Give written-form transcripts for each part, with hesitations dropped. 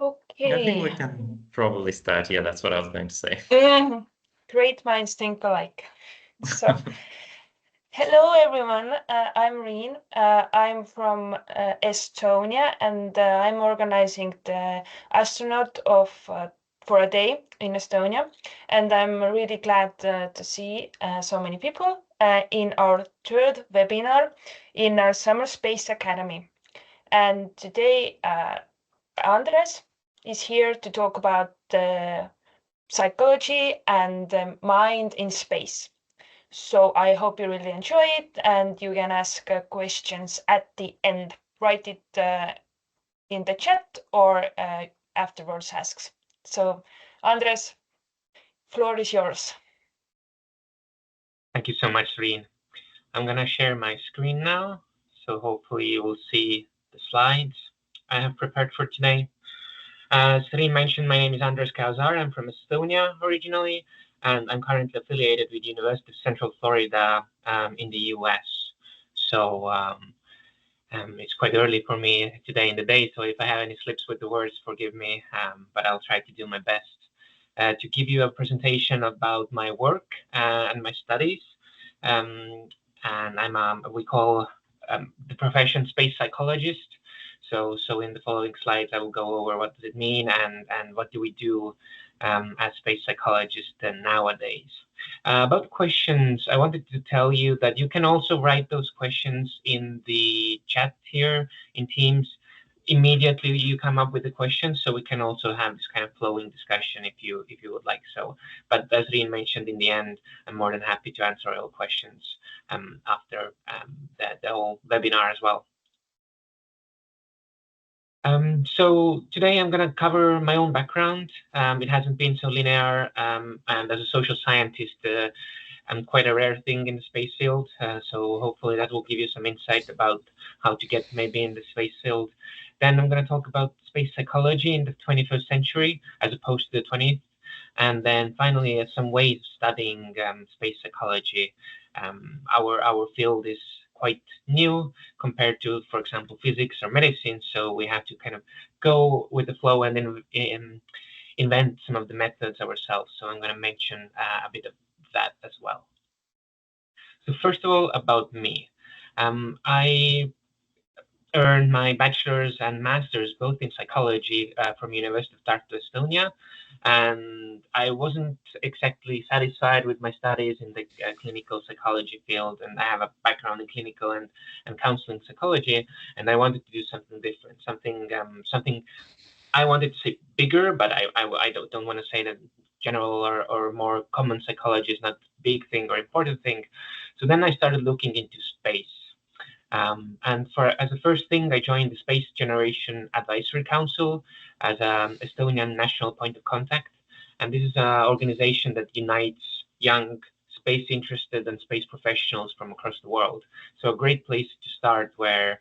Okay. I think we can probably start. Yeah, that's what I was going to say. Great minds think alike. So, hello everyone. I'm Riin. I'm from Estonia, and I'm organizing the Astronaut of for a day in Estonia. And I'm really glad to see so many people in our third webinar in our Summer Space Academy. And today, Andres is here to talk about the psychology and the mind in space. So I hope you really enjoy it, and you can ask questions at the end. Write it in the chat or afterwards asks. So Andres, floor is yours. Thank you so much, Riin. I'm going to share my screen now, so hopefully you will see the slides I have prepared for today. As Riin mentioned, my name is Andres Käosaar. I'm from Estonia originally, and I'm currently affiliated with the University of Central Florida in the US. So it's quite early for me today in the day, so if I have any slips with the words, forgive me, but I'll try to do my best. To give you a presentation about my work and my studies. And I'm we call the profession space psychologist. So in the following slides, I will go over what does it mean and what do we do as space psychologists nowadays. About questions, I wanted to tell you that you can also write those questions in the chat here in Teams. Immediately you come up with the questions, so we can also have this kind of flowing discussion if you would like so. But as Riin mentioned, in the end, I'm more than happy to answer all questions after the whole webinar as well. So today I'm going to cover my own background. It hasn't been so linear, and as a social scientist, I'm quite a rare thing in the space field. So hopefully that will give you some insight about how to get maybe in the space field. Then I'm going to talk about space psychology in the 21st century as opposed to the 20th. And then finally, some ways of studying space psychology. Our field is quite new compared to, for example, physics or medicine. So we have to kind of go with the flow and then invent some of the methods ourselves. So I'm going to mention a bit of that as well. So first of all, about me. I earned my bachelor's and master's both in psychology from University of Tartu, Estonia, and I wasn't exactly satisfied with my studies in the clinical psychology field, and I have a background in clinical and counseling psychology, and I wanted to do something different, something I wanted to say bigger, but I don't want to say that general or more common psychology is not big thing or important thing. So then I started looking into space. And as a first thing, I joined the Space Generation Advisory Council as an Estonian national point of contact. And this is an organization that unites young space interested and space professionals from across the world. So a great place to start when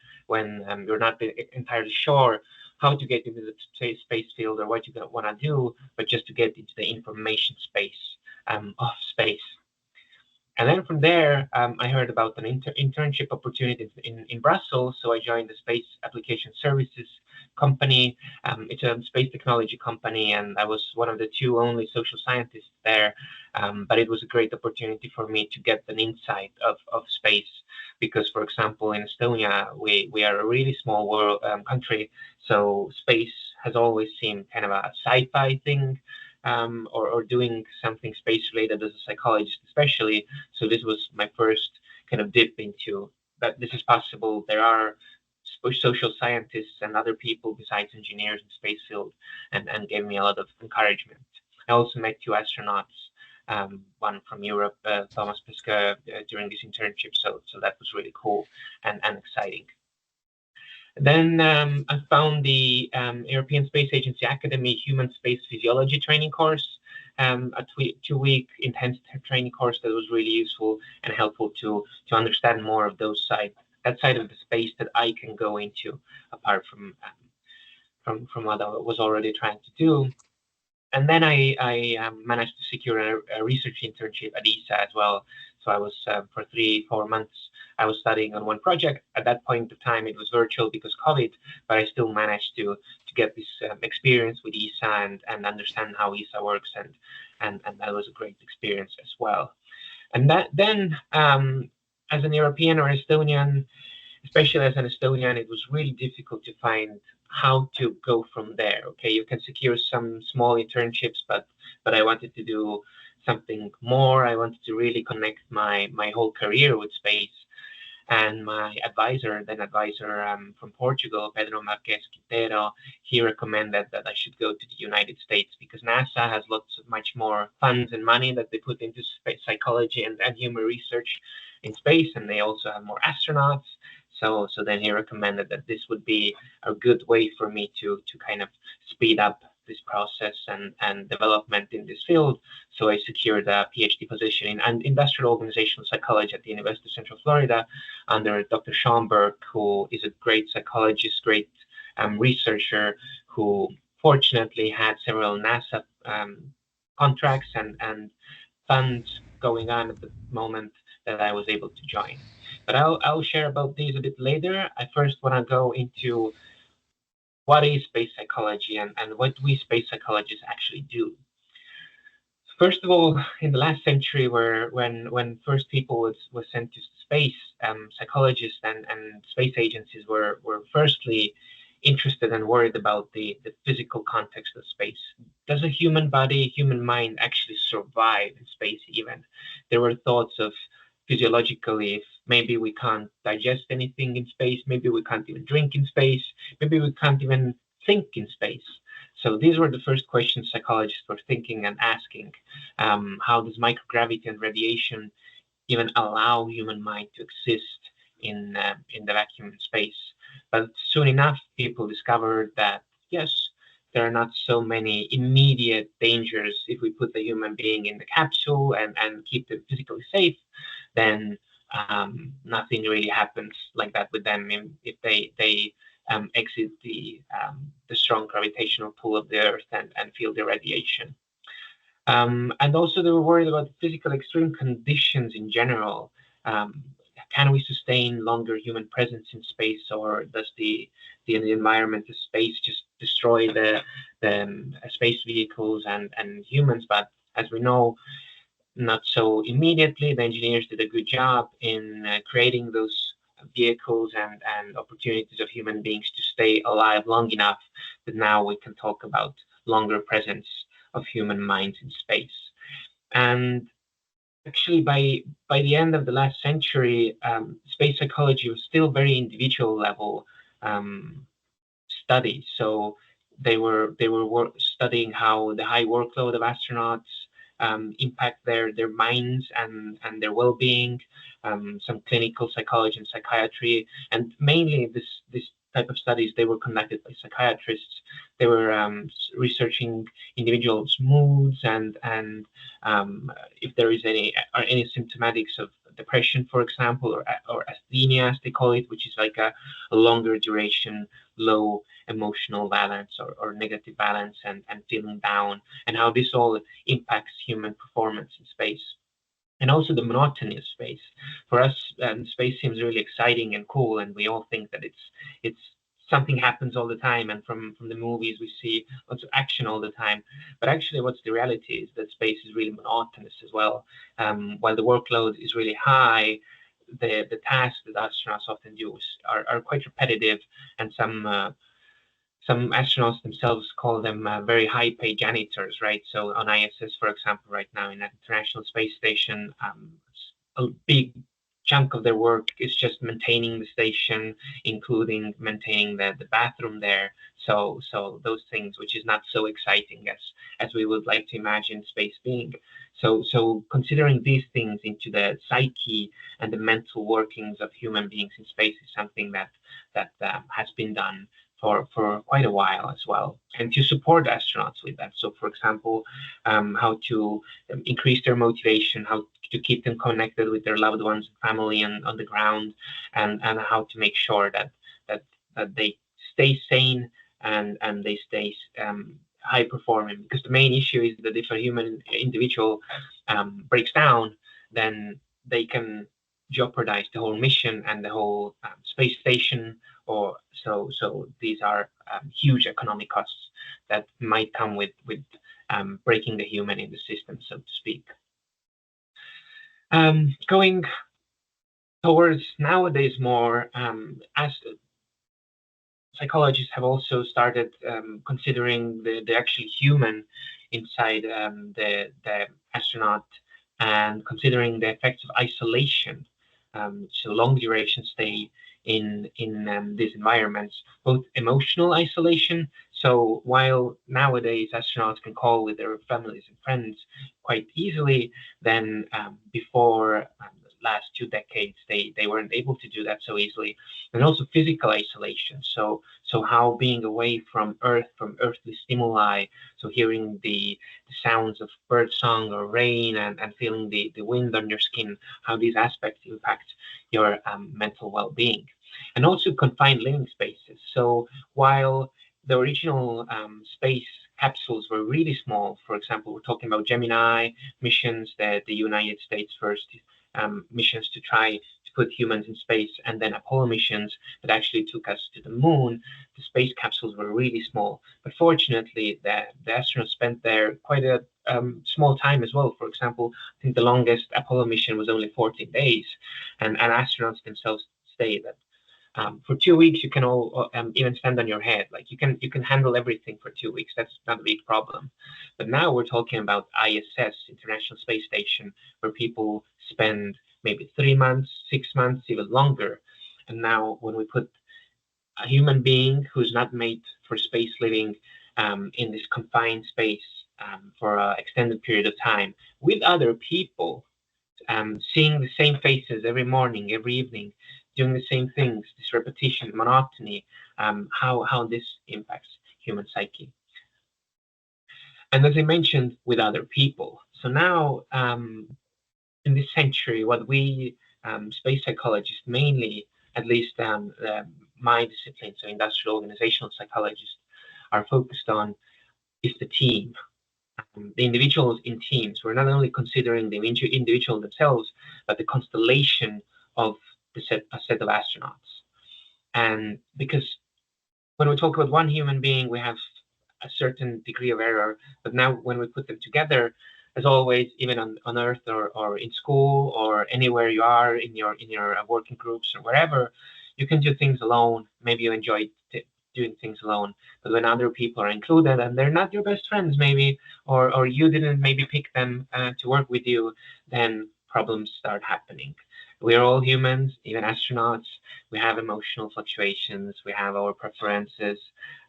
you're not entirely sure how to get into the space field or what you want to do, but just to get into the information space of space. And then from there, I heard about an internship opportunity in Brussels. So I joined the Space Application Services company. It's a space technology company, and I was one of the two only social scientists there. But it was a great opportunity for me to get an insight of space. Because, for example, in Estonia, we are a really small world country. So space has always seemed kind of a sci-fi thing. Or doing something space related as a psychologist, especially. So this was my first kind of dip into that this is possible. There are social scientists and other people besides engineers in space field, and gave me a lot of encouragement. I also met two astronauts, one from Europe, Thomas Pesquet, during this internship. So that was really cool and exciting. Then I found the European Space Agency Academy Human Space Physiology training course, a 2-week intense training course that was really useful and helpful to understand more of that side of the space that I can go into apart from what I was already trying to do. And then I managed to secure a research internship at ESA as well. So I was for 3-4 months. I was studying on one project. At that point of time, it was virtual because COVID, but I still managed to get this experience with ESA and understand how ESA works, and that was a great experience as well. And that then, as an European or Estonian, especially as an Estonian, it was really difficult to find how to go from there. Okay, you can secure some small internships, but I wanted to do something more. I wanted to really connect my whole career with space. And my advisor from Portugal, Pedro Marques Quintero, he recommended that I should go to the United States because NASA has much more funds and money that they put into space psychology and human research in space, and they also have more astronauts. So then he recommended that this would be a good way for me to kind of speed up this process and development in this field. So I secured a PhD position in industrial organizational psychology at the University of Central Florida under Dr. Schomburg, who is a great psychologist, great researcher, who fortunately had several NASA contracts and funds going on at the moment that I was able to join. But I'll share about these a bit later. I first want to go into what is space psychology and what we space psychologists actually do. First of all, in the last century, when first people was sent to space, psychologists and space agencies were firstly interested and worried about the physical context of space. Does a human body, human mind actually survive in space even? There were thoughts of physiologically, if maybe we can't digest anything in space, maybe we can't even drink in space, maybe we can't even think in space. So these were the first questions psychologists were thinking and asking. How does microgravity and radiation even allow human mind to exist in the vacuum in space? But soon enough, people discovered that, yes, there are not so many immediate dangers. If we put the human being in the capsule and keep them physically safe, then nothing really happens like that with them if they exit the strong gravitational pull of the Earth and feel the radiation. And also they were worried about physical extreme conditions in general. Can we sustain longer human presence in space, or does the environment of space just destroy the space vehicles and humans? But as we know, not so immediately. The engineers did a good job in creating those vehicles and opportunities of human beings to stay alive long enough that now we can talk about longer presence of human minds in space. And actually, by the end of the last century, space psychology was still very individual level study. So they were studying how the high workload of astronauts impact their minds and their well-being, some clinical psychology and psychiatry, and mainly this type of studies, they were conducted by psychiatrists. They were researching individuals' moods and if there is any symptomatics of depression, for example, or asthenia, as they call it, which is like a longer duration, low emotional balance or negative balance and feeling down, and how this all impacts human performance in space. And also the monotony of space. For us, space seems really exciting and cool, and we all think that it's something happens all the time, and from the movies we see lots of action all the time. But actually, what's the reality is that space is really monotonous as well. While the workload is really high, the tasks that astronauts often do are quite repetitive, and some astronauts themselves call them very high-paid janitors, right? So on ISS, for example, right now in the International Space Station, a big chunk of their work is just maintaining the station, including maintaining the bathroom there. So those things, which is not so exciting as we would like to imagine space being. So considering these things into the psyche and the mental workings of human beings in space is something that has been done for quite a while as well, and to support astronauts with that. So, for example, how to increase their motivation, how to keep them connected with their loved ones and family and on the ground, and how to make sure that they stay sane and they stay high performing. Because the main issue is that if a human individual breaks down, then they can jeopardize the whole mission and the whole space station, or so these are huge economic costs that might come with breaking the human in the system, so to speak. Going towards nowadays more, as psychologists have also started considering the actual human inside the astronaut, and considering the effects of isolation, so long duration stay in these environments, both emotional isolation. So while nowadays astronauts can call with their families and friends quite easily, then before the last 2 decades they weren't able to do that so easily. And also physical isolation. So how being away from Earth, from earthly stimuli, so hearing the sounds of bird song or rain, and feeling the wind on your skin, how these aspects impact your mental well-being. And also confined living spaces. So while the original space capsules were really small, for example, we're talking about Gemini missions, the United States first missions to try to put humans in space, and then Apollo missions that actually took us to the moon, the space capsules were really small. But fortunately, the astronauts spent there quite a small time as well. For example, I think the longest Apollo mission was only 14 days, and astronauts themselves say that for 2 weeks you can all even stand on your head, like you can handle everything for 2 weeks. That's not a big problem. But now we're talking about ISS, International Space Station, where people spend maybe 3 months, 6 months, even longer. And now when we put a human being who's not made for space living in this confined space for an extended period of time with other people, seeing the same faces every morning, every evening, doing the same things, this repetition, monotony, how this impacts human psyche. And as I mentioned, with other people. So now, in this century, what we space psychologists mainly, at least my discipline, so industrial organizational psychologists, are focused on is the team. The individuals in teams. We're not only considering the individual themselves, but the constellation of a set of astronauts. And because when we talk about one human being, we have a certain degree of error. But now when we put them together, as always, even on Earth or in school or anywhere you are in your working groups or wherever, you can do things alone. Maybe you enjoy doing things alone, but when other people are included and they're not your best friends, maybe, or you didn't maybe pick them to work with you, then problems start happening. We are all humans, even astronauts. We have emotional fluctuations. We have our preferences.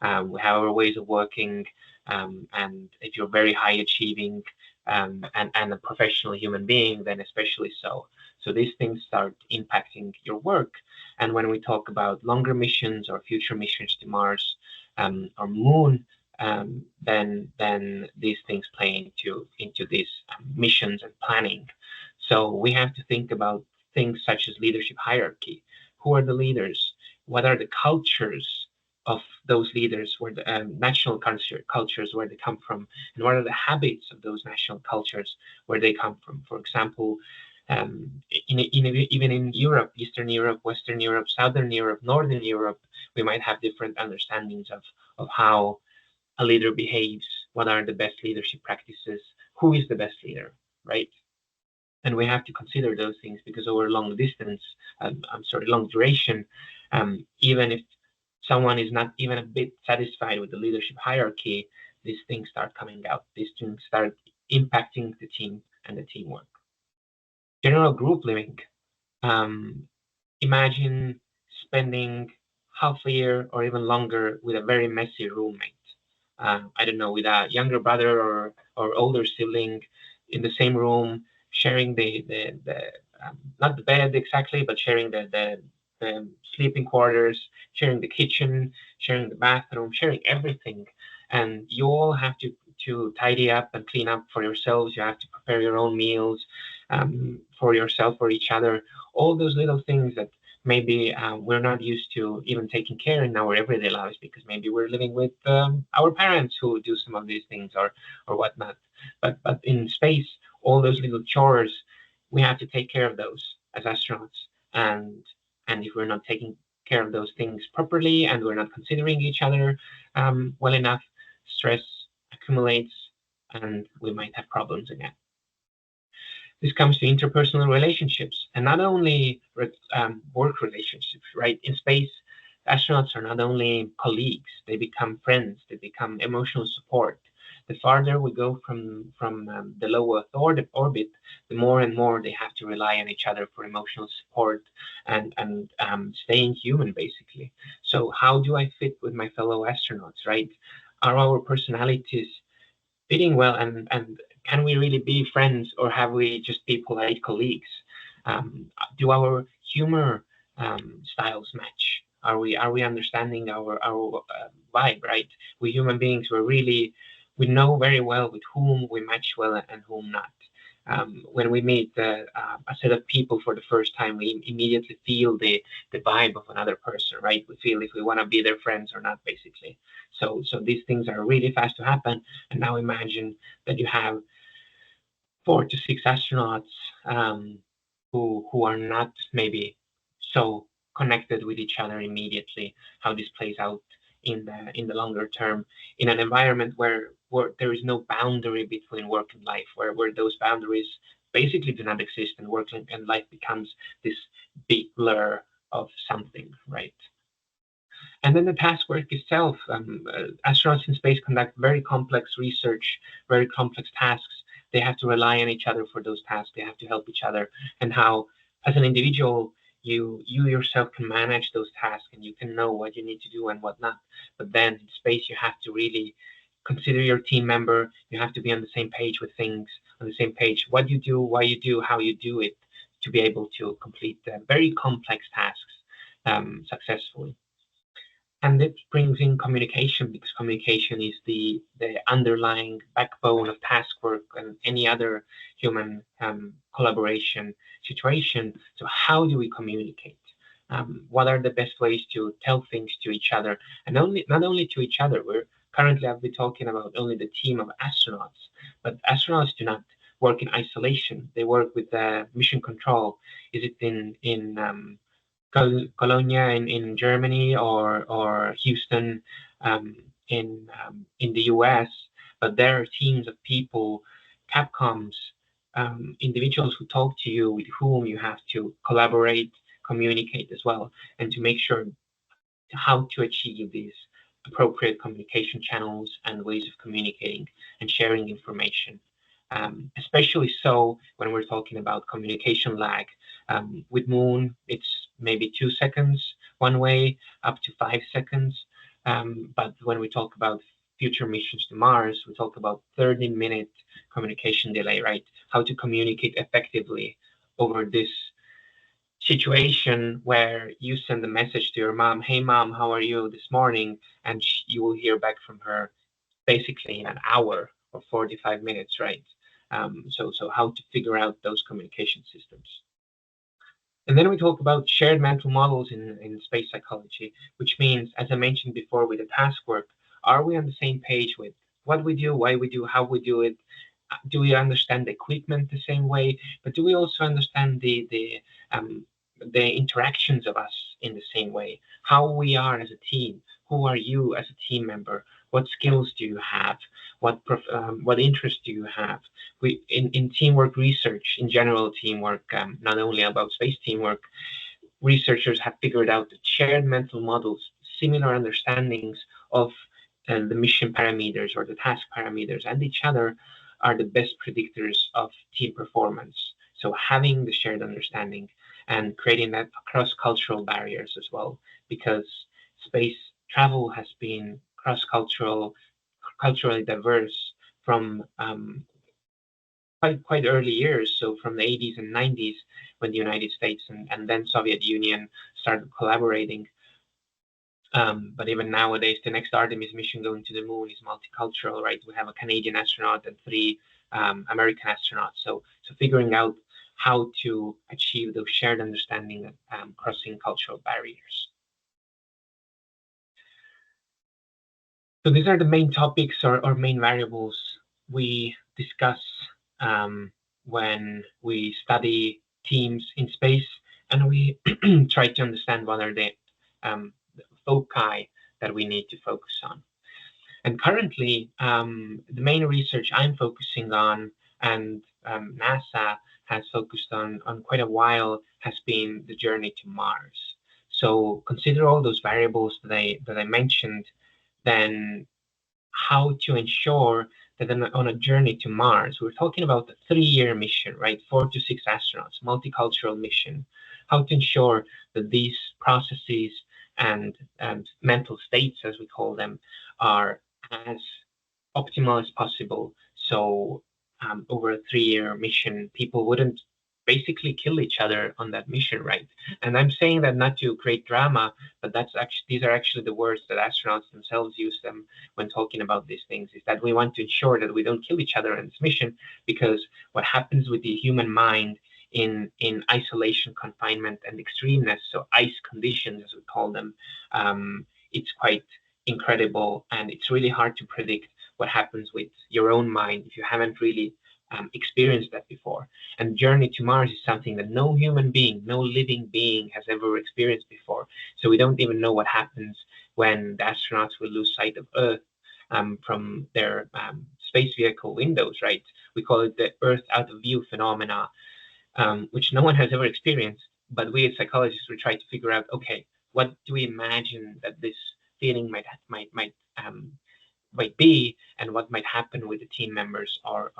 We have our ways of working. And if you're very high achieving and a professional human being, then especially so. So these things start impacting your work. And when we talk about longer missions or future missions to Mars or Moon, then these things play into these missions and planning. So we have to think about things such as leadership hierarchy. Who are the leaders? What are the cultures of those leaders? Where the national cultures, where they come from, and what are the habits of those national cultures, where they come from? For example, even in Europe, Eastern Europe, Western Europe, Southern Europe, Northern Europe, we might have different understandings of how a leader behaves, what are the best leadership practices, who is the best leader, right? And we have to consider those things because over long distance, long duration, even if someone is not even a bit satisfied with the leadership hierarchy, these things start coming out. These things start impacting the team and the teamwork. General group living. Imagine spending half a year or even longer with a very messy roommate. I don't know, with a younger brother or older sibling in the same room, sharing the not the bed exactly, but sharing the sleeping quarters, sharing the kitchen, sharing the bathroom, sharing everything. And you all have to tidy up and clean up for yourselves. You have to prepare your own meals for yourself, for each other. All those little things that maybe we're not used to even taking care in our everyday lives because maybe we're living with our parents who do some of these things or whatnot. But in space, all those little chores we have to take care of those as astronauts. And if we're not taking care of those things properly and we're not considering each other well enough, stress accumulates and we might have problems again. This comes to interpersonal relationships, and not only work relationships, right? In space, astronauts are not only colleagues, they become friends, they become emotional support. The farther we go from the low Earth orbit, the more and more they have to rely on each other for emotional support and staying human, basically. So how do I fit with my fellow astronauts, right? Are our personalities fitting well, and can we really be friends, or have we just be polite colleagues? Do our humor styles match? Are we understanding our vibe, right? We human beings, we know very well with whom we match well and whom not. When we meet a set of people for the first time, we immediately feel the vibe of another person, right? We feel if we want to be their friends or not, basically. So these things are really fast to happen. And now imagine that you have 4 to 6 astronauts who are not maybe so connected with each other immediately. How this plays out in the longer term in an environment where there is no boundary between work and life, where those boundaries basically do not exist, and work and life becomes this big blur of something, right? And then the task work itself, astronauts in space conduct very complex research, very complex tasks. They have to rely on each other for those tasks. They have to help each other, and how, as an individual, you yourself can manage those tasks and you can know what you need to do and what not. But then in space, you have to really consider your team member. You have to be on the same page with things, on the same page, what you do, why you do, how you do it, to be able to complete very complex tasks successfully. And it brings in communication, because communication is the underlying backbone of task work and any other human collaboration situation. So how do we communicate? What are the best ways to tell things to each other? And not only to each other, I'll be talking about only the team of astronauts, but astronauts do not work in isolation. They work with mission control. Is it in Cologne in Germany, or Houston in the US, but there are teams of people, Capcoms, individuals who talk to you, with whom you have to collaborate, communicate as well, and to make sure how to achieve these appropriate communication channels and ways of communicating and sharing information. Especially so when we're talking about communication lag. With Moon, it's maybe 2 seconds one way, up to 5 seconds. But when we talk about future missions to Mars, we talk about 30-minute communication delay, right? How to communicate effectively over this situation where you send a message to your mom, hey mom, how are you this morning? And you will hear back from her basically in an hour or 45 minutes, right? So how to figure out those communication systems. And then we talk about shared mental models in space psychology, which means, as I mentioned before with the task work, are we on the same page with what we do, why we do, how we do it? Do we understand the equipment the same way? But do we also understand the interactions of us in the same way? How we are as a team? Who are you as a team member? What skills do you have? What interests do you have? In teamwork research, in general teamwork, not only about space teamwork, researchers have figured out that shared mental models, similar understandings of the mission parameters or the task parameters and each other, are the best predictors of team performance. So having the shared understanding and creating that across cultural barriers as well, because space travel has been culturally diverse from quite early years. So from the 80s and 90s, when the United States and then Soviet Union started collaborating. But even nowadays, the next Artemis mission going to the moon is multicultural, right? We have a Canadian astronaut and 3 American astronauts. So figuring out how to achieve those shared understanding crossing cultural barriers. So these are the main topics or main variables we discuss when we study teams in space, and we try to understand what are the foci that we need to focus on. And currently, the main research I'm focusing on, and NASA has focused on quite a while, has been the journey to Mars. So consider all those variables that I mentioned, then how to ensure that on a journey to Mars, we're talking about a 3-year mission, right? 4 to 6 astronauts, multicultural mission. How to ensure that these processes and mental states, as we call them, are as optimal as possible. So over a 3-year mission, people wouldn't basically kill each other on that mission, right? And I'm saying that not to create drama, but these are actually the words that astronauts themselves use them when talking about these things, is that we want to ensure that we don't kill each other on this mission, because what happens with the human mind in isolation, confinement, and extremeness, so ice conditions, as we call them, it's quite incredible, and it's really hard to predict what happens with your own mind if you haven't really experienced that before. And journey to Mars is something that no human being, no living being has ever experienced before. So we don't even know what happens when the astronauts will lose sight of Earth from their space vehicle windows, right? We call it the Earth out of view phenomena, which no one has ever experienced. But we as psychologists, we try to figure out, okay, what do we imagine that this feeling might be, and what might happen with the team members or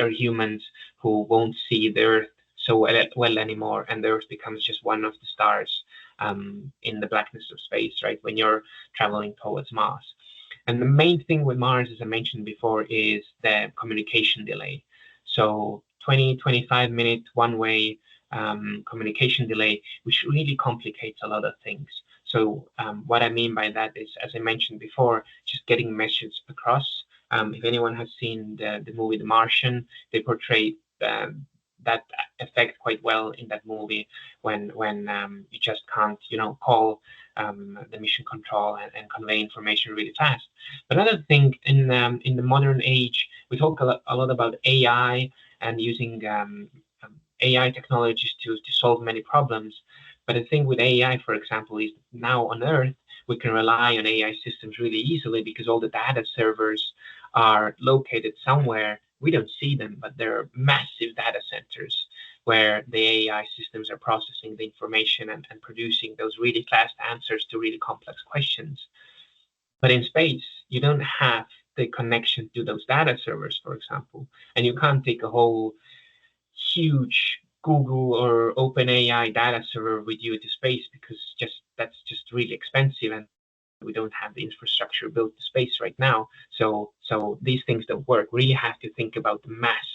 humans who won't see the Earth so well anymore, and the Earth becomes just one of the stars in the blackness of space, right, when you're traveling towards Mars. And the main thing with Mars, as I mentioned before, is the communication delay. So 20-25 minute one-way communication delay, which really complicates a lot of things. So what I mean by that is, as I mentioned before, just getting messages across. If anyone has seen the movie The Martian, they portray that effect quite well in that movie when you just can't, call the mission control and convey information really fast. But another thing, in the modern age, we talk a lot about AI and using AI technologies to solve many problems. But the thing with AI, for example, is now on Earth, we can rely on AI systems really easily because all the data servers are located somewhere. We don't see them, but they're massive data centers where the AI systems are processing the information and producing those really fast answers to really complex questions. But in space, you don't have the connection to those data servers, for example, and you can't take a whole huge Google or OpenAI data server with you to space because that's just really expensive, and we don't have the infrastructure built to space right now. So these things don't work. We really have to think about the mass,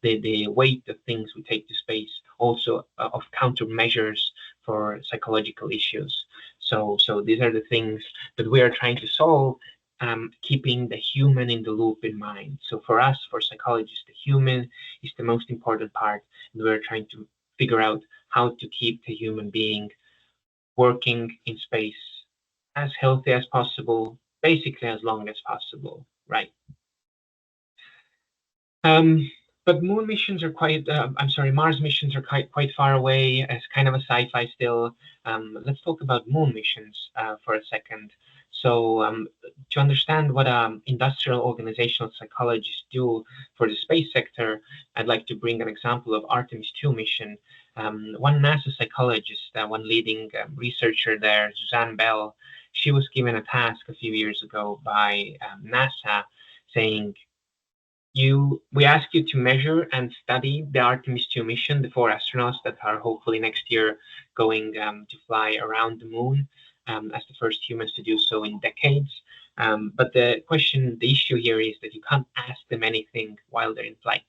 the weight of things we take to space, also of countermeasures for psychological issues. So these are the things that we are trying to solve, keeping the human in the loop in mind. So for us, for psychologists, the human is the most important part, and we're trying to figure out how to keep the human being working in space as healthy as possible, basically as long as possible, right? But moon missions are Mars missions are quite far away as kind of a sci-fi still. Let's talk about moon missions for a second. So to understand what industrial organizational psychologists do for the space sector, I'd like to bring an example of Artemis II mission. One NASA psychologist, one leading researcher there, Suzanne Bell, she was given a task a few years ago by NASA saying, we ask you to measure and study the Artemis II mission, the 4 astronauts that are hopefully next year going to fly around the moon as the first humans to do so in decades. But the issue here is that you can't ask them anything while they're in flight.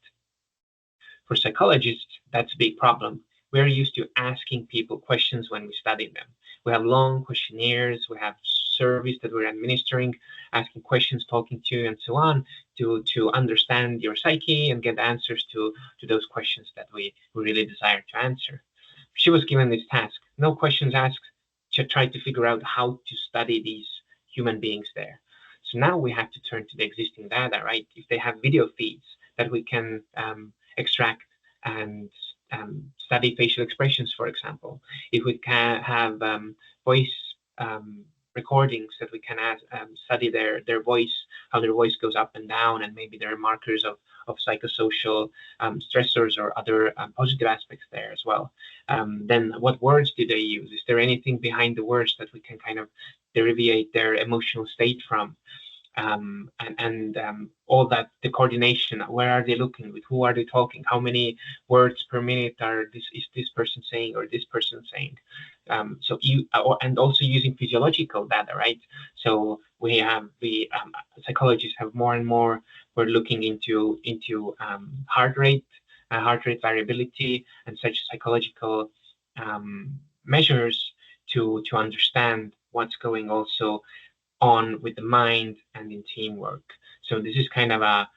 For psychologists, that's a big problem. We're used to asking people questions when we study them. We have long questionnaires, we have surveys that we're administering, asking questions, talking to you, and so on, to understand your psyche and get answers to those questions that we really desire to answer. She was given this task, no questions asked, to try to figure out how to study these human beings there. So now we have to turn to the existing data, right? If they have video feeds, that we can extract and study facial expressions, for example. If we can have voice recordings that we can study their voice, how their voice goes up and down, and maybe there are markers of psychosocial stressors or other positive aspects there as well. Then what words do they use? Is there anything behind the words that we can kind of derivate their emotional state from? And all that, the coordination, where are they looking, with who are they talking, how many words per minute is this person saying or this person saying. So and also using physiological data, right? So we psychologists have more and more, we're looking into heart rate variability and such psychological measures to understand what's going also on with the mind and in teamwork. So this is kind of a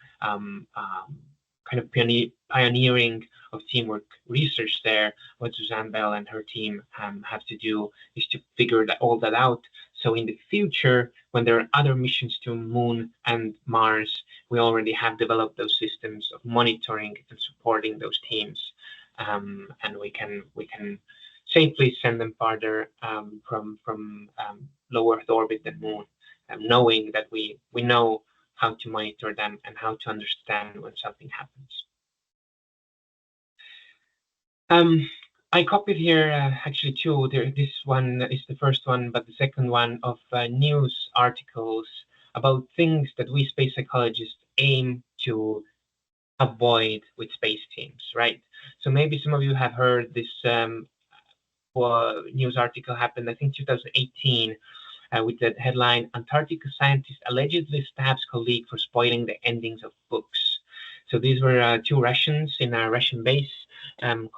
pioneering of teamwork research there. What Suzanne Bell and her team have to do is to figure all that out. So in the future, when there are other missions to Moon and Mars, we already have developed those systems of monitoring and supporting those teams, and we can safely send them farther from low Earth orbit than Moon, knowing that we know how to monitor them and how to understand when something happens. I copied here actually two. This one is the first one, but the second one of news articles about things that we space psychologists aim to avoid with space teams, right? So maybe some of you have heard this news article happened, I think 2018, with the headline, Antarctica scientist allegedly stabs colleague for spoiling the endings of books. So these were two Russians in a Russian base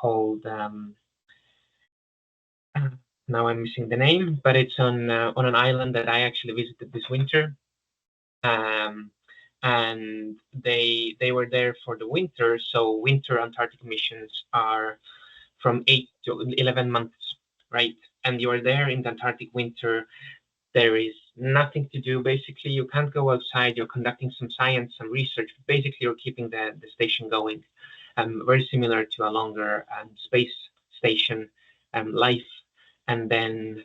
called, now I'm missing the name, but it's on an island that I actually visited this winter. And they were there for the winter. So winter Antarctic missions are from 8 to 11 months, right? And you are there in the Antarctic winter. There is nothing to do. Basically, you can't go outside. You're conducting some science, some research. Basically, you're keeping the station going. Very similar to a longer space station life. And then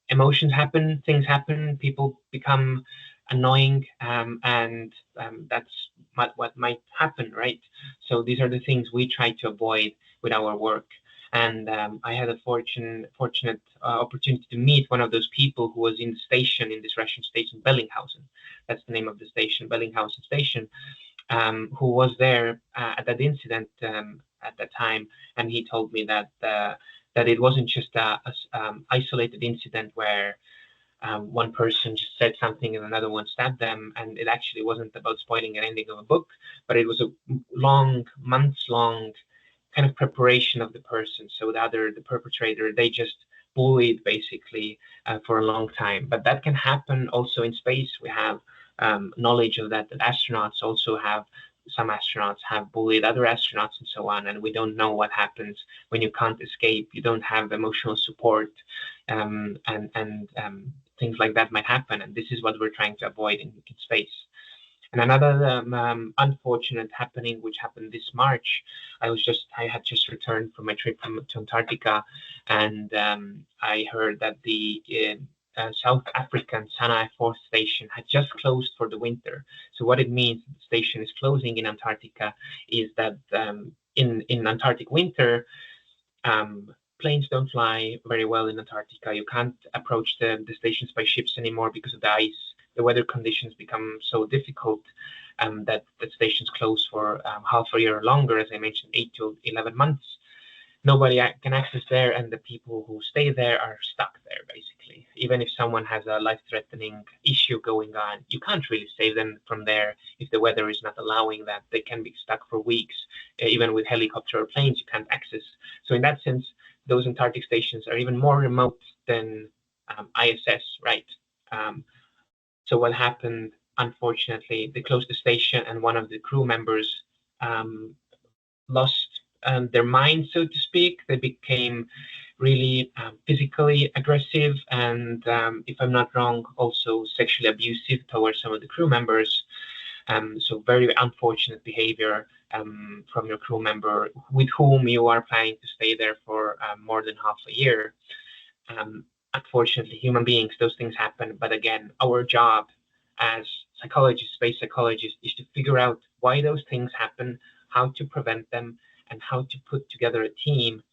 emotions happen, things happen, people become annoying, and that's what might happen, right? So these are the things we try to avoid with our work. And I had a fortunate opportunity to meet one of those people who was in the station, in this Russian station, Bellinghausen. That's the name of the station, Bellinghausen Station, who was there at that incident at that time. And he told me that it wasn't just a isolated incident where one person just said something and another one stabbed them, and it actually wasn't about spoiling an ending of a book, but it was a months-long kind of preparation of the person. So the perpetrator, they just bullied basically for a long time. But that can happen also in space. We have knowledge of that astronauts also have. Some astronauts have bullied other astronauts and so on, and we don't know what happens when you can't escape. You don't have emotional support, and things like that might happen. And this is what we're trying to avoid in space. And another unfortunate happening, which happened this March, I had just returned from my trip to Antarctica, and I heard that the South African Sanai 4th station had just closed for the winter. So what it means, the station is closing in Antarctica, is that in Antarctic winter, planes don't fly very well in Antarctica. You can't approach the stations by ships anymore because of the ice. The weather conditions become so difficult that the stations close for half a year or longer, as I mentioned, 8 to 11 months. Nobody can access there, and the people who stay there are stuck there, basically. Even if someone has a life-threatening issue going on, you can't really save them from there if the weather is not allowing that. They can be stuck for weeks. Even with helicopter or planes, you can't access. So in that sense, those Antarctic stations are even more remote than ISS, right? So what happened, unfortunately, they closed the station, and one of the crew members lost their mind, so to speak. They became really physically aggressive, and if I'm not wrong, also sexually abusive towards some of the crew members. So very unfortunate behavior from your crew member with whom you are planning to stay there for more than half a year. Unfortunately, human beings, those things happen. But again, our job as psychologists, space psychologists, is to figure out why those things happen, how to prevent them, and how to put together a team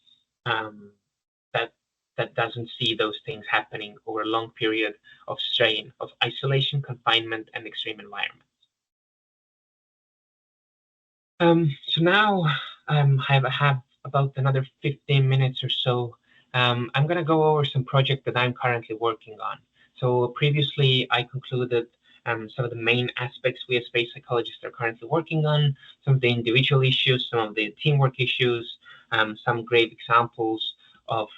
that doesn't see those things happening over a long period of strain, of isolation, confinement, and extreme environment. So now I have about another 15 minutes or so. I'm going to go over some project that I'm currently working on. So previously I concluded some of the main aspects we as space psychologists are currently working on, some of the individual issues, some of the teamwork issues, some great examples of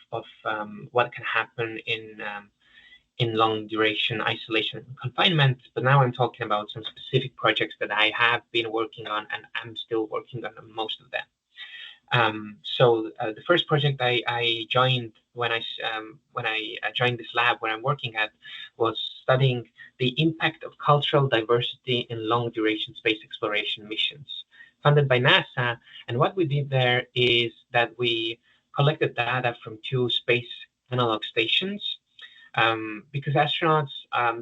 what can happen in long duration isolation and confinement. But now I'm talking about some specific projects that I have been working on, and I'm still working on most of them. So the first project I joined when I joined this lab where I'm working at was studying the impact of cultural diversity in long duration space exploration missions funded by NASA. And what we did there is that we collected data from 2 space analog stations. Because astronauts,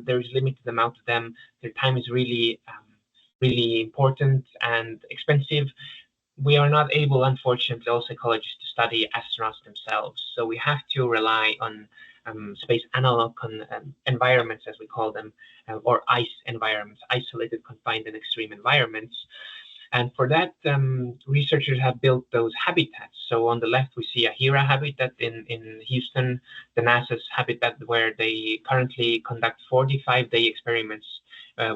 there is limited amount of them. Their time is really important and expensive. We are not able, unfortunately, all psychologists, to study astronauts themselves. So we have to rely on space analog environments, as we call them, or ICE environments, isolated, confined, and extreme environments. And for that, researchers have built those habitats. So on the left, we see a HERA habitat in Houston, the NASA's habitat, where they currently conduct 45-day experiments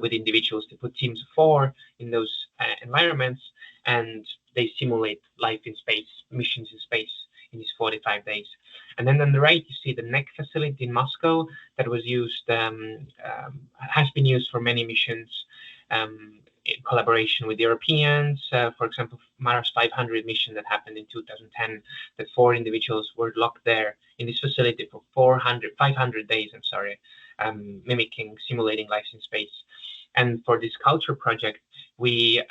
with individuals. To put teams of 4 in those environments, and they simulate life in space, missions in space in these 45 days. And then on the right, you see the NEC facility in Moscow that was used, has been used for many missions, in collaboration with Europeans. For example, Mars 500 mission that happened in 2010, that 4 individuals were locked there in this facility for 500 days, mimicking, simulating life in space. And for this culture project, we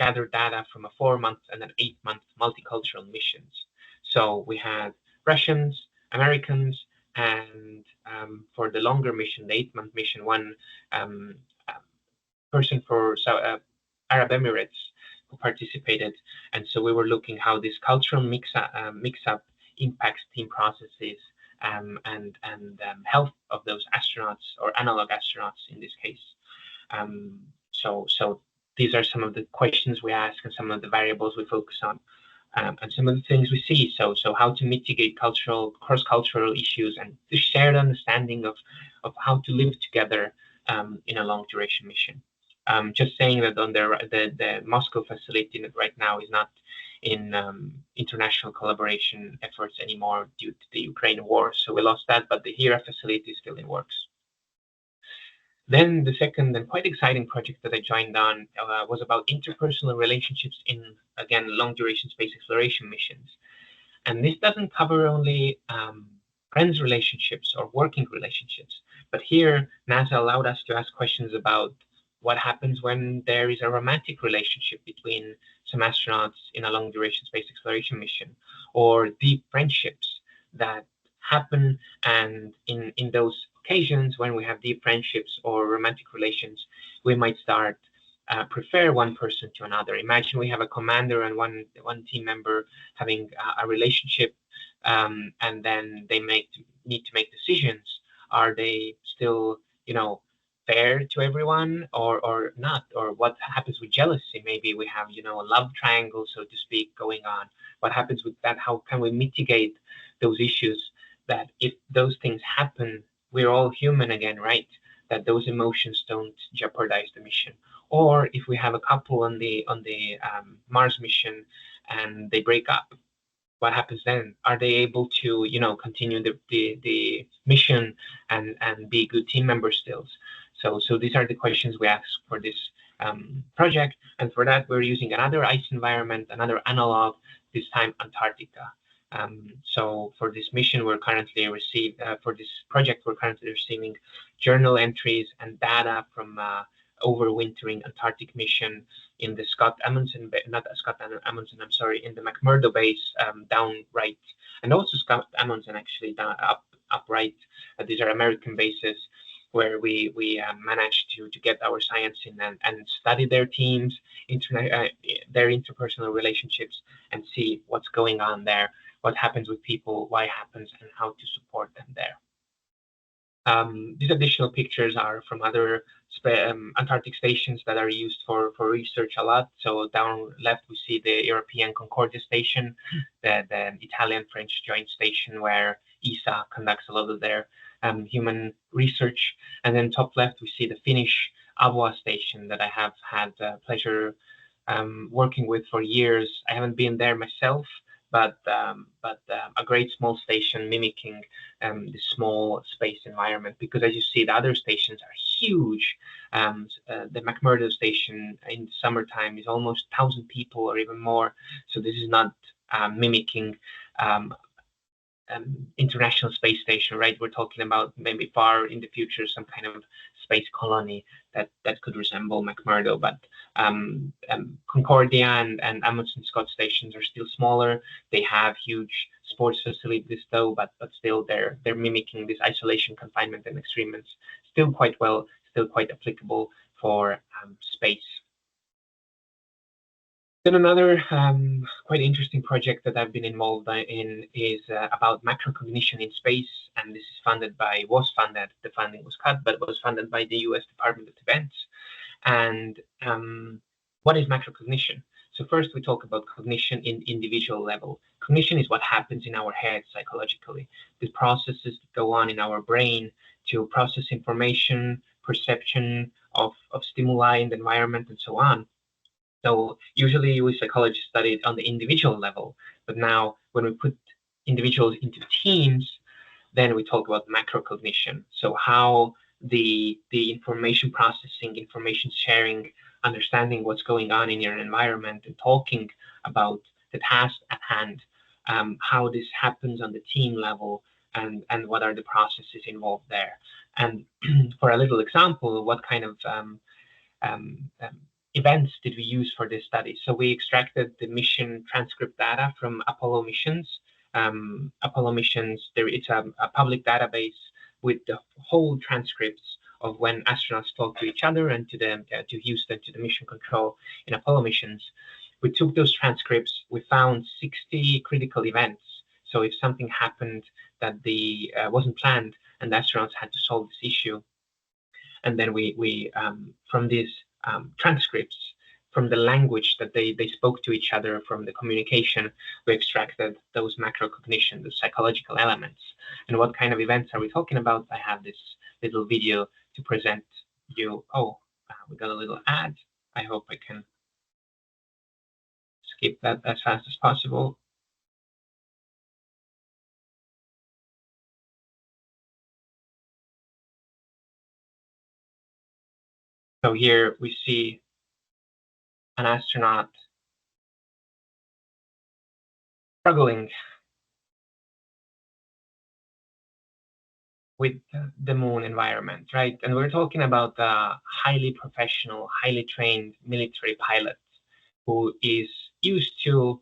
gathered data from a 4-month and an 8-month multicultural missions. So we had Russians, Americans, and for the longer mission, the 8-month mission, one person for Arab Emirates who participated. And so we were looking how this cultural mix-up impacts team processes and health of those astronauts, or analog astronauts in this case. So these are some of the questions we ask and some of the variables we focus on, and some of the things we see. So how to mitigate cross-cultural issues, and the shared understanding of how to live together in a long duration mission. Just saying that on the Moscow facility right now is not in international collaboration efforts anymore due to the Ukraine war. So we lost that, but the HERA facility is still in works. Then the second and quite exciting project that I joined on was about interpersonal relationships in, again, long duration space exploration missions. And this doesn't cover only friends relationships or working relationships, but here NASA allowed us to ask questions about what happens when there is a romantic relationship between some astronauts in a long duration space exploration mission, or deep friendships that happen. And in those occasions when we have deep friendships or romantic relations, we might start prefer one person to another. Imagine we have a commander and one team member having a relationship, and then they need to make decisions. Are they still, fair to everyone or not? Or what happens with jealousy? Maybe we have, a love triangle, so to speak, going on. What happens with that? How can we mitigate those issues? That if those things happen, we're all human again, right? That those emotions don't jeopardize the mission. Or if we have a couple on the Mars mission and they break up, what happens then? Are they able to, continue the mission and be good team members still? So these are the questions we ask for this project. And for that, we're using another ice environment, another analog, this time Antarctica. So for this mission, we're currently receiving journal entries and data from overwintering Antarctic mission in the I'm sorry, in the McMurdo base down right, and also Scott Amundsen actually down up right. These are American bases where we managed to get our science in and study their teams, their interpersonal relationships, and see what's going on there, what happens with people, why it happens, and how to support them there. These additional pictures are from other Antarctic stations that are used for research a lot. So down left, we see the European Concordia station, the Italian-French joint station where ESA conducts a lot of their human research. And then top left, we see the Finnish Avoa station that I have had the pleasure working with for years. I haven't been there myself, but a great small station mimicking the small space environment, because as you see, the other stations are huge. The McMurdo station in the summertime is almost 1,000 people or even more. So this is not mimicking International Space Station, right? We're talking about maybe far in the future some kind of space colony that could resemble McMurdo, but Concordia and Amundsen Scott stations are still smaller. They have huge sports facilities though, but still they're mimicking this isolation, confinement, and experiments still quite well, still quite applicable for space. Then another quite interesting project that I've been involved in is about macrocognition in space, and this is the funding was cut, but was funded by the US Department of Defense. And what is macrocognition? So first we talk about cognition in individual level. Cognition is what happens in our head psychologically, the processes that go on in our brain to process information, perception of stimuli in the environment, and so on. So usually we psychologists study it on the individual level, but now when we put individuals into teams, then we talk about macrocognition. So how the information processing, information sharing, understanding what's going on in your environment, and talking about the task at hand, how this happens on the team level, and what are the processes involved there. And for a little example, what kind of events did we use for this study? So we extracted the mission transcript data from Apollo missions. Apollo missions, it's a public database with the whole transcripts of when astronauts talk to each other and to Houston, to the mission control in Apollo missions. We took those transcripts, we found 60 critical events. So if something happened that wasn't planned and the astronauts had to solve this issue, and then we from these transcripts, from the language that they spoke to each other, from the communication, we extracted those macrocognition, the psychological elements. And what kind of events are we talking about? I have this little video to present you. Oh, we got a little ad. I hope I can skip that as fast as possible. So here we see an astronaut struggling with the moon environment, right? And we're talking about a highly professional, highly trained military pilot who is used to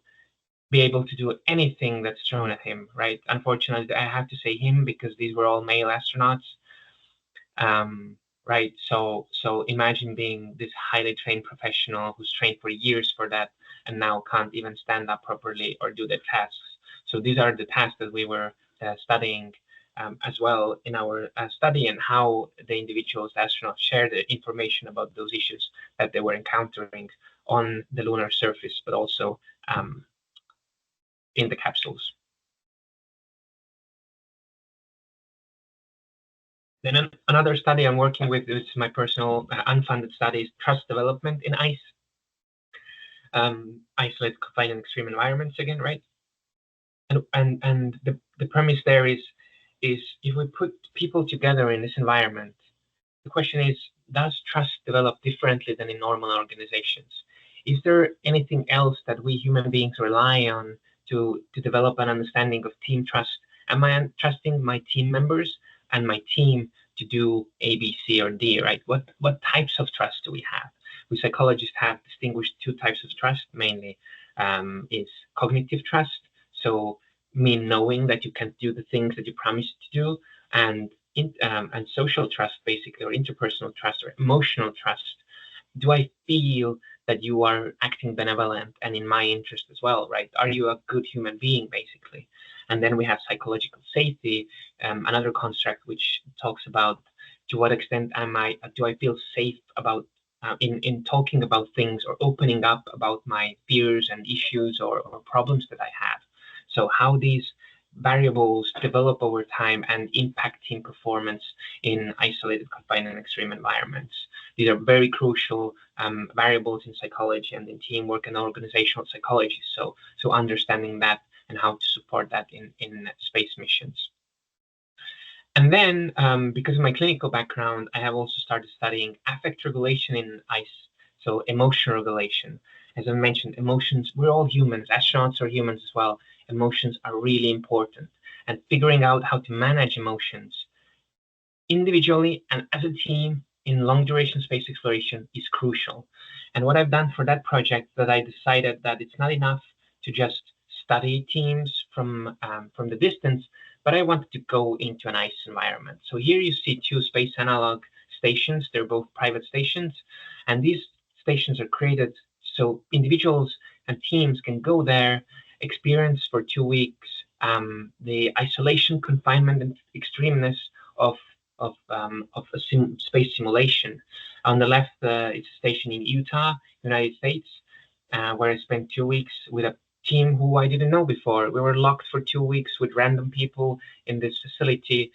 be able to do anything that's thrown at him, right? Unfortunately, I have to say him because these were all male astronauts, right? So imagine being this highly trained professional who's trained for years for that and now can't even stand up properly or do the tasks. So these are the tasks that we were studying as well in our study, and how the individuals, the astronauts, share the information about those issues that they were encountering on the lunar surface, but also in the capsules. Then another study I'm working with, is my personal unfunded study, is trust development in ice. Isolated, confined, and extreme environments again, right? And the premise there is if we put people together in this environment, the question is, does trust develop differently than in normal organizations? Is there anything else that we human beings rely on to develop an understanding of team trust? Am I trusting my team members and my team to do A, B, C, or D, right? What types of trust do we have? We psychologists have distinguished two types of trust mainly. Is cognitive trust, so me knowing that you can do the things that you promised to do, and social trust, basically, or interpersonal trust or emotional trust. Do I feel that you are acting benevolent and in my interest as well, right? Are you a good human being, basically? And then we have psychological safety, another construct which talks about to what extent do I feel safe about in talking about things or opening up about my fears and issues or problems that I have. So how these variables develop over time and impact team performance in isolated, confined, and extreme environments. These are very crucial variables in psychology and in teamwork and organizational psychology. So understanding that and how to support that in space missions. And then, because of my clinical background, I have also started studying affect regulation in ice, so emotion regulation. As I mentioned, emotions, we're all humans, astronauts are humans as well. Emotions are really important. And figuring out how to manage emotions individually and as a team in long duration space exploration is crucial. And what I've done for that project, that I decided that it's not enough to just study teams from the distance, but I wanted to go into an ice environment. So here you see two space analog stations. They're both private stations, and these stations are created so individuals and teams can go there, experience for 2 weeks the isolation, confinement, and extremeness of a space simulation. On the left, it's a station in Utah, United States, where I spent 2 weeks with a team who I didn't know before. We were locked for 2 weeks with random people in this facility,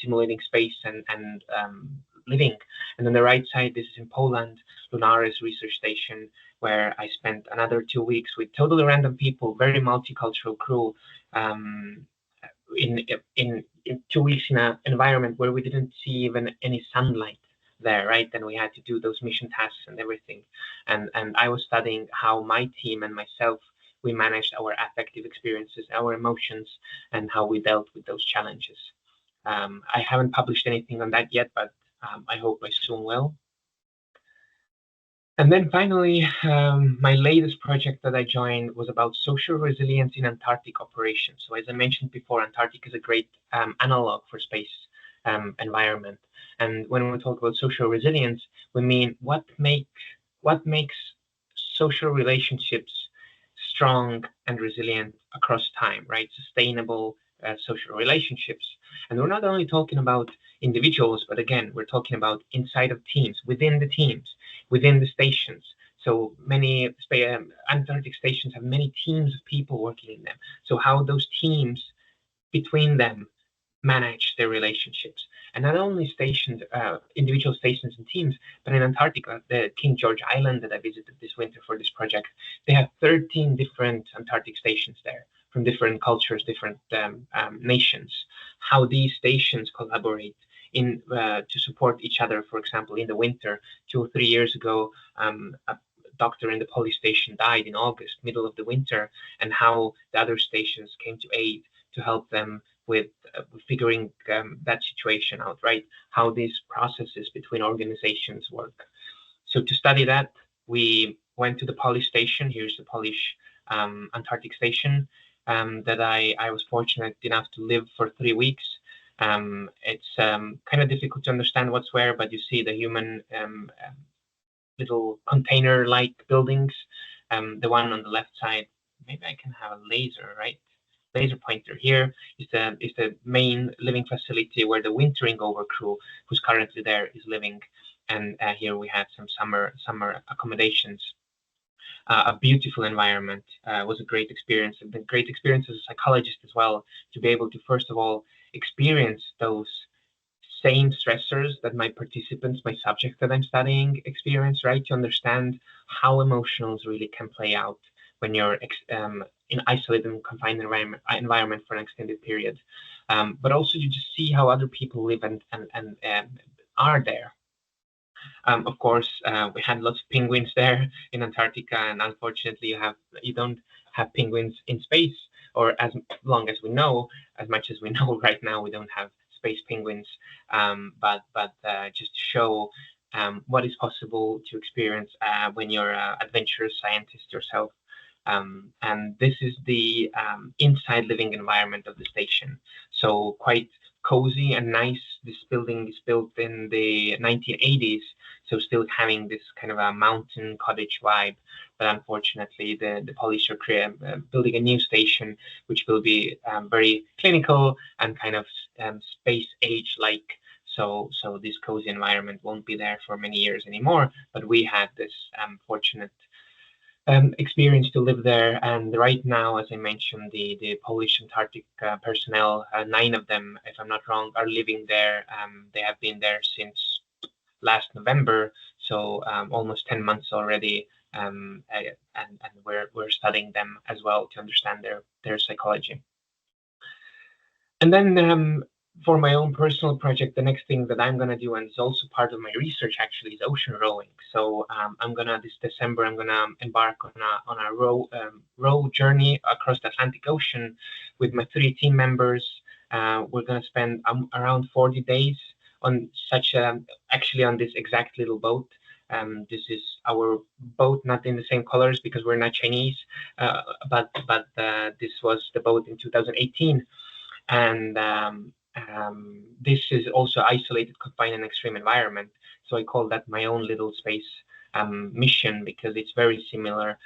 simulating space and living. And on the right side, this is in Poland, Lunares research station, where I spent another 2 weeks with totally random people, very multicultural crew, in 2 weeks in an environment where we didn't see even any sunlight there, right? And we had to do those mission tasks and everything. And I was studying how my team and myself, we managed our affective experiences, our emotions, and how we dealt with those challenges. I haven't published anything on that yet, but I hope I soon will. And then finally, my latest project that I joined was about social resilience in Antarctic operations. So as I mentioned before, Antarctica is a great analog for space environment. And when we talk about social resilience, we mean what makes social relationships strong and resilient across time, right? Sustainable social relationships. And we're not only talking about individuals, but again, we're talking about inside of teams, within the teams, within the stations. So many Antarctic stations have many teams of people working in them. So how those teams between them manage their relationships. And not only stations, individual stations and teams, but in Antarctica, the King George Island that I visited this winter for this project, they have 13 different Antarctic stations there from different cultures, different nations. How these stations collaborate to support each other. For example, in the winter, 2 or 3 years ago, a doctor in the Polish station died in August, middle of the winter, and how the other stations came to aid to help them with figuring that situation out, right? How these processes between organizations work. So to study that, we went to the Polish station. Here's the Polish Antarctic station that I was fortunate enough to live for 3 weeks. It's kind of difficult to understand what's where, but you see the human little container-like buildings. The one on the left side, maybe I can have a laser, right? Laser pointer. Here is the main living facility where the wintering over crew who's currently there is living, and here we had some summer accommodations. A beautiful environment. Was a great experience. A great experience as a psychologist as well, to be able to first of all experience those same stressors that my participants, my subjects that I'm studying experience, right? To understand how emotions really can play out when you're in isolated and confined environment for an extended period. But also you just see how other people live and are there. Of course, we had lots of penguins there in Antarctica, and unfortunately you don't have penguins in space, or as long as we know, as much as we know right now, we don't have space penguins, but just to show what is possible to experience when you're an adventurous scientist yourself. And this is the inside living environment of the station. So quite cozy and nice. This building is built in the 1980s, so still having this kind of a mountain cottage vibe. But unfortunately, the Polish are building a new station, which will be very clinical and kind of space age-like. So this cozy environment won't be there for many years anymore. But we had this fortunate experience to live there. And right now, as I mentioned, the Polish Antarctic personnel, 9 of them, if I'm not wrong, are living there. They have been there since last November, so almost 10 months already. And we're studying them as well to understand their psychology. And then for my own personal project, the next thing that I'm gonna do, and it's also part of my research actually, is ocean rowing. So this December I'm gonna embark on a row journey across the Atlantic Ocean with my 3 team members. We're gonna spend around 40 days on actually on this exact little boat. This is our boat, not in the same colors because we're not Chinese, but this was the boat in 2018. And this is also isolated, confined, and extreme environment. So I call that my own little space mission because it's very similar.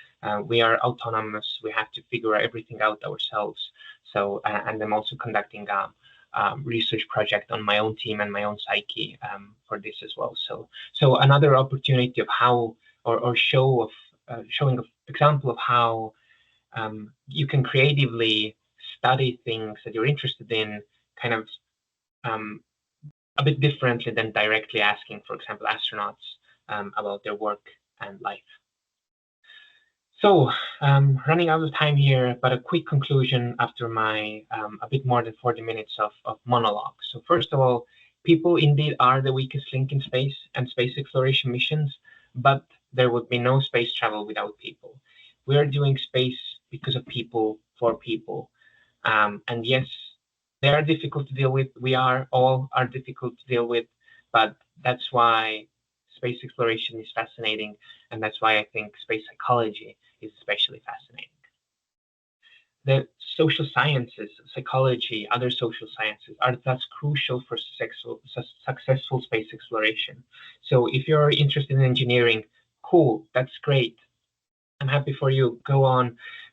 We are autonomous. We have to figure everything out ourselves. So and I'm also conducting a research project on my own team and my own psyche for this as well. So another opportunity of how or showing an example of how you can creatively study things that you're interested in kind of a bit differently than directly asking, for example, astronauts about their work and life. So running out of time here, but a quick conclusion after my a bit more than 40 minutes of monologue. So first of all, people indeed are the weakest link in space and space exploration missions, but there would be no space travel without people. We are doing space because of people, for people. And yes, they are difficult to deal with. We all are difficult to deal with, but that's why space exploration is fascinating, and that's why I think space psychology is especially fascinating. The social sciences, psychology, other social sciences are thus crucial for successful space exploration. So if you're interested in engineering, cool, that's great. I'm happy for you.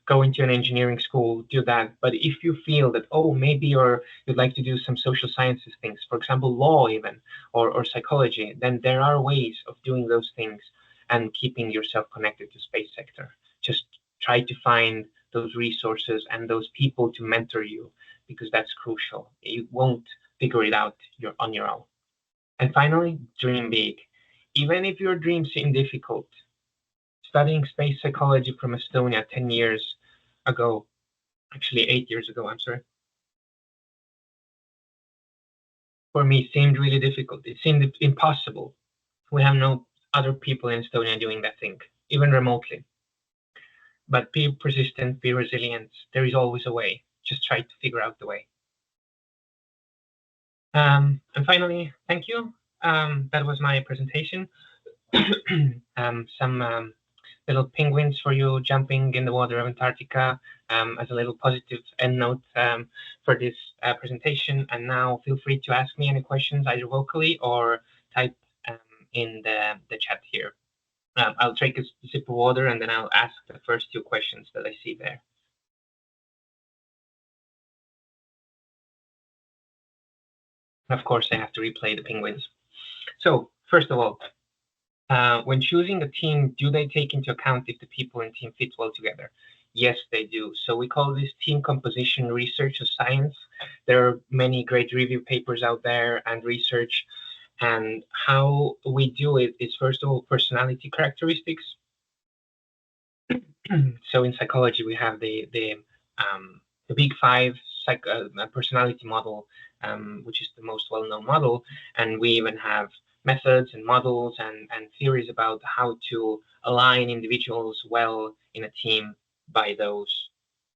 Go into an engineering school, do that. But if you feel that, maybe you'd like to do some social sciences things, for example, law even, or psychology, then there are ways of doing those things and keeping yourself connected to space sector. Just try to find those resources and those people to mentor you, because that's crucial. You won't figure it out on your own. And finally, dream big. Even if your dreams seem difficult, studying space psychology from Estonia 10 years ago, actually 8 years ago, I'm sorry, for me seemed really difficult. It seemed impossible. We have no other people in Estonia doing that thing, even remotely. But be persistent, be resilient. There is always a way. Just try to figure out the way. And finally, thank you. That was my presentation. Some little penguins for you jumping in the water of Antarctica as a little positive end note for this presentation. And now feel free to ask me any questions either vocally or type in the chat here. I'll take a sip of water and then I'll ask the first 2 questions that I see there. And of course, I have to replay the penguins. So first of all, when choosing a team, do they take into account if the people in the team fit well together? Yes, they do. So we call this team composition research of science. There are many great review papers out there and research. And how we do it is, first of all, personality characteristics. So in psychology, we have the Big 5 personality model, which is the most well-known model. And we even have methods and models and theories about how to align individuals well in a team by those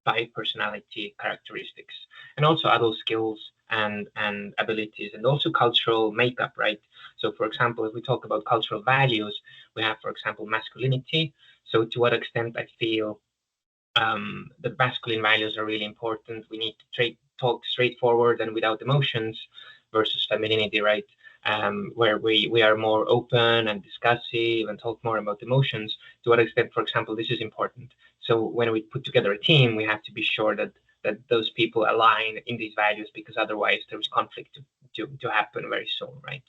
type personality characteristics, and also adult skills and abilities, and also cultural makeup, right? So, for example, if we talk about cultural values, we have, for example, masculinity. So, to what extent I feel the masculine values are really important. We need to talk straightforward and without emotions, versus femininity, right? Where we are more open and discussive and talk more about emotions. To what extent, for example, this is important. So when we put together a team, we have to be sure that those people align in these values, because otherwise there's conflict to happen very soon, right?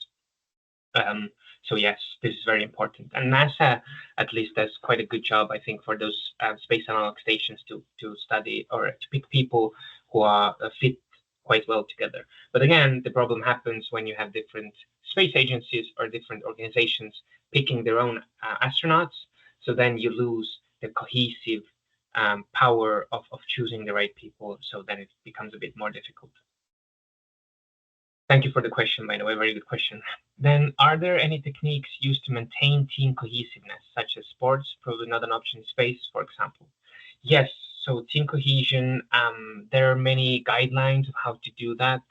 So yes, this is very important. And NASA at least does quite a good job, I think, for those space analog stations to study or to pick people who are fit quite well together. But again, the problem happens when you have different space agencies or different organizations picking their own astronauts. So then you lose the cohesive power of choosing the right people. So then it becomes a bit more difficult. Thank you for the question, by the way, very good question. Then, are there any techniques used to maintain team cohesiveness, such as sports, probably not an option in space, for example? Yes, so team cohesion, there are many guidelines of how to do that.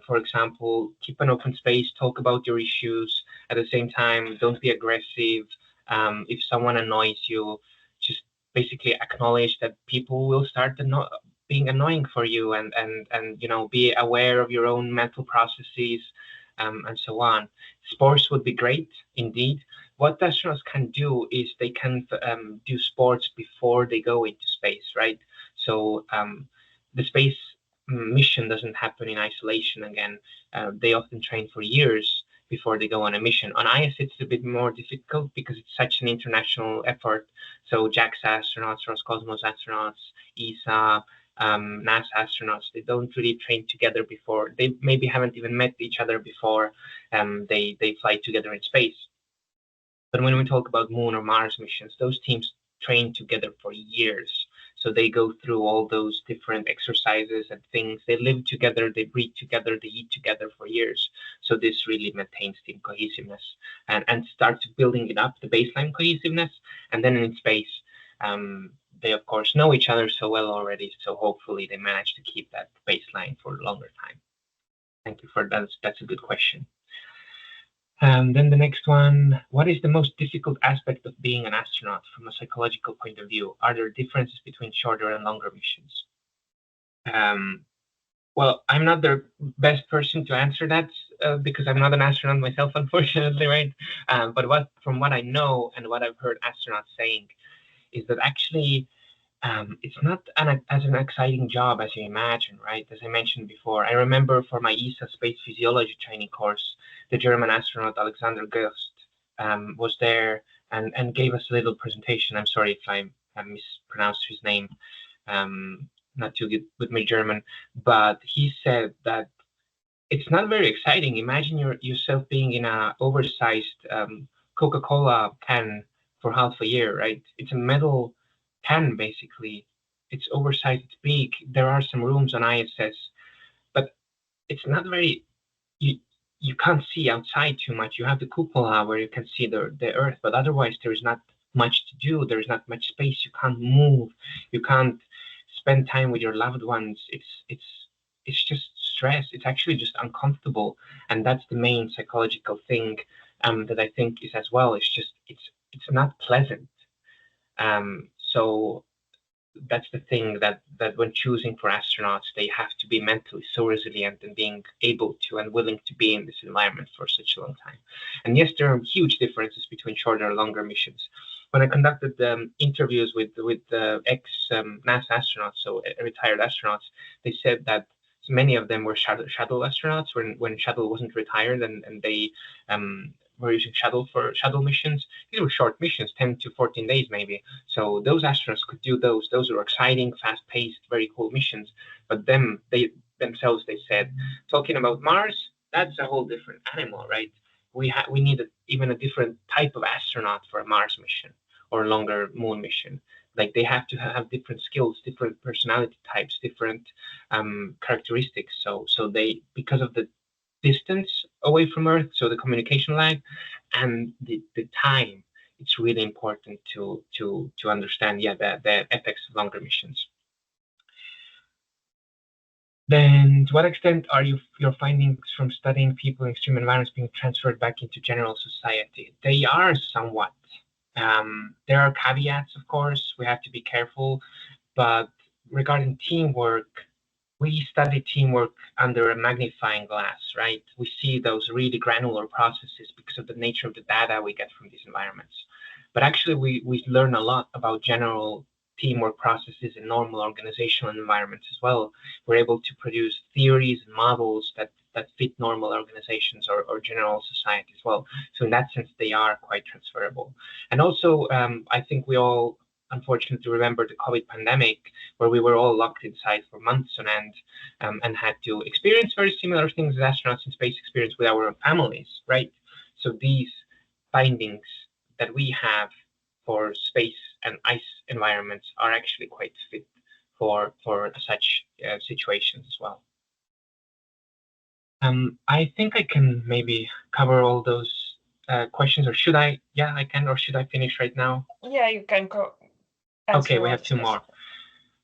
For example, keep an open space, talk about your issues. At the same time, don't be aggressive. If someone annoys you, just basically acknowledge that people will start being annoying for you, and be aware of your own mental processes, and so on. Sports would be great indeed. What astronauts can do is they can do sports before they go into space, right? So the space mission doesn't happen in isolation. Again, they often train for years before they go on a mission. On IS, it's a bit more difficult because it's such an international effort. So JAXA astronauts, Roscosmos astronauts, ESA, NASA astronauts, they don't really train together before. They maybe haven't even met each other before they fly together in space. But when we talk about Moon or Mars missions, those teams train together for years. So they go through all those different exercises and things. They live together, they breathe together, they eat together for years. So this really maintains team cohesiveness and starts building it up, the baseline cohesiveness. And then in space, they of course know each other so well already. So hopefully they manage to keep that baseline for a longer time. Thank you for that. That's a good question. Then the next one, what is the most difficult aspect of being an astronaut from a psychological point of view? Are there differences between shorter and longer missions? Well, I'm not the best person to answer that because I'm not an astronaut myself, unfortunately, right? But from what I know and what I've heard astronauts saying is that actually it's not as an exciting job as you imagine, right? As I mentioned before, I remember for my ESA space physiology training course, the German astronaut Alexander Käosaar was there and gave us a little presentation. I'm sorry if I mispronounced his name. Not too good with my German, but he said that it's not very exciting. Imagine yourself being in a oversized Coca-Cola can for half a year, right? It's a metal can basically. It's oversized, it's big. There are some rooms on ISS, but it's not very. You can't see outside too much. You have the cupola where you can see the Earth, but otherwise there is not much to do. There is not much space. You can't move. You can't spend time with your loved ones. It's just stress. It's actually just uncomfortable, and that's the main psychological thing that I think is as well. It's not pleasant. So that's the thing that when choosing for astronauts, they have to be mentally so resilient and being able to and willing to be in this environment for such a long time. And yes, there are huge differences between shorter and longer missions. When I conducted interviews with ex NASA astronauts, so retired astronauts, they said that many of them were shuttle astronauts when shuttle wasn't retired, and they were using shuttle for shuttle missions. These were short missions, 10 to 14 days maybe. So those astronauts could do those. Those were exciting, fast-paced, very cool missions. But they themselves, they said, talking about Mars, that's a whole different animal, right? We need even a different type of astronaut for a Mars mission or a longer moon mission. Like they have to have different skills, different personality types, different characteristics. So they, because of the distance away from Earth, so the communication lag and the time, it's really important to understand, the effects of longer missions. Then to what extent are your findings from studying people in extreme environments being transferred back into general society? They are somewhat. There are caveats, of course, we have to be careful, but regarding teamwork, we study teamwork under a magnifying glass, right? We see those really granular processes because of the nature of the data we get from these environments. But actually, we learn a lot about general teamwork processes in normal organizational environments as well. We're able to produce theories and models that fit normal organizations or general society as well. So in that sense, they are quite transferable. And also, I think we all unfortunately remember the COVID pandemic, where we were all locked inside for months on end, and had to experience very similar things as astronauts in space experience with our own families, right? So these findings that we have for space and ice environments are actually quite fit for such situations as well. I think I can maybe cover all those questions, or should I? Yeah, I can, or should I finish right now? Yeah, you can go. Okay, we have two more.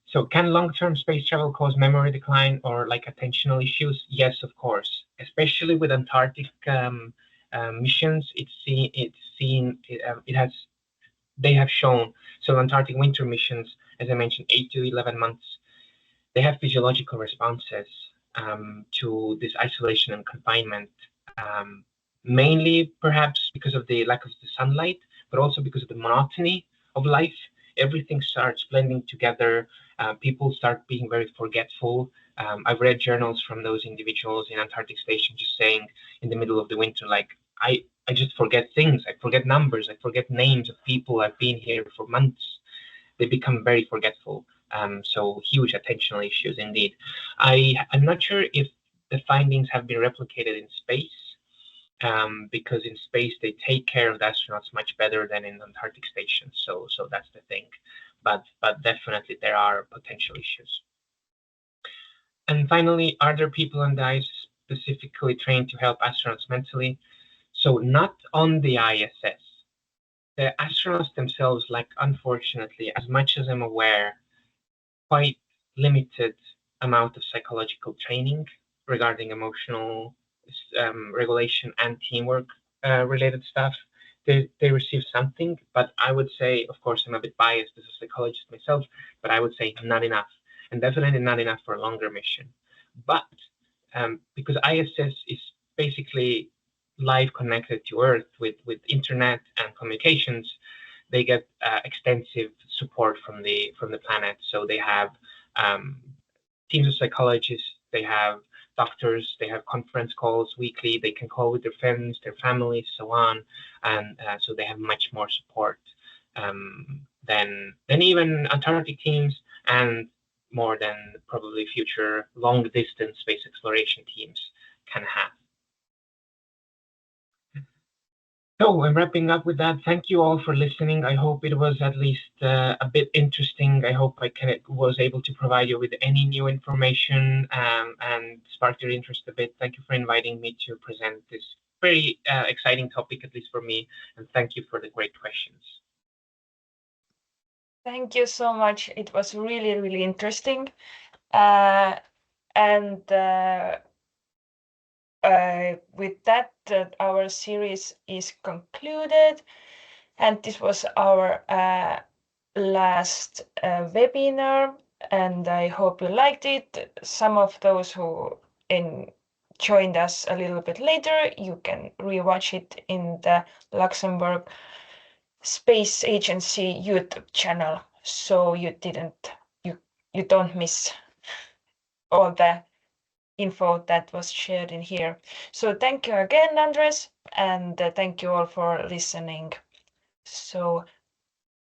So can long-term space travel cause memory decline or like attentional issues? Yes, of course, especially with Antarctic missions. They have shown, so Antarctic winter missions, as I mentioned, 8 to 11 months, they have physiological responses to this isolation and confinement, mainly perhaps because of the lack of the sunlight, but also because of the monotony of life. Everything starts blending together. People start being very forgetful. I've read journals from those individuals in Antarctic Station just saying in the middle of the winter, like, I just forget things. I forget numbers. I forget names of people. I've been here for months. They become very forgetful. So huge attentional issues indeed. I'm not sure if the findings have been replicated in space, because in space they take care of the astronauts much better than in Antarctic Station. So that's the thing. But definitely there are potential issues. And finally, are there people on the ISS specifically trained to help astronauts mentally? So not on the ISS. The astronauts themselves, like, unfortunately, as much as I'm aware, quite limited amount of psychological training regarding emotional regulation and teamwork related stuff. They receive something, but I would say, of course, I'm a bit biased as a psychologist myself, but I would say not enough, and definitely not enough for a longer mission. But because ISS is basically live connected to Earth with internet and communications, they get extensive support from the planet. So they have teams of psychologists, they have doctors, they have conference calls weekly, they can call with their friends, their families, so on, and so they have much more support than even Antarctic teams, and more than probably future long distance space exploration teams can have. So I'm wrapping up with that. Thank you all for listening. I hope it was at least a bit interesting. I hope I was able to provide you with any new information and spark your interest a bit. Thank you for inviting me to present this very exciting topic, at least for me. And thank you for the great questions. Thank you so much. It was really, really interesting. With that, our series is concluded, and this was our last webinar, and I hope you liked it. Some of those who joined us a little bit later, you can rewatch it in the Luxembourg Space Agency YouTube channel, so you don't miss all the info that was shared in here. So thank you again, Andres, and thank you all for listening. So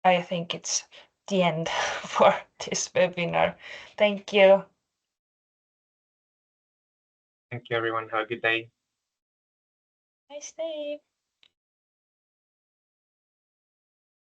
I think it's the end for this webinar. Thank you. Thank you, everyone. Have a good day. Nice day.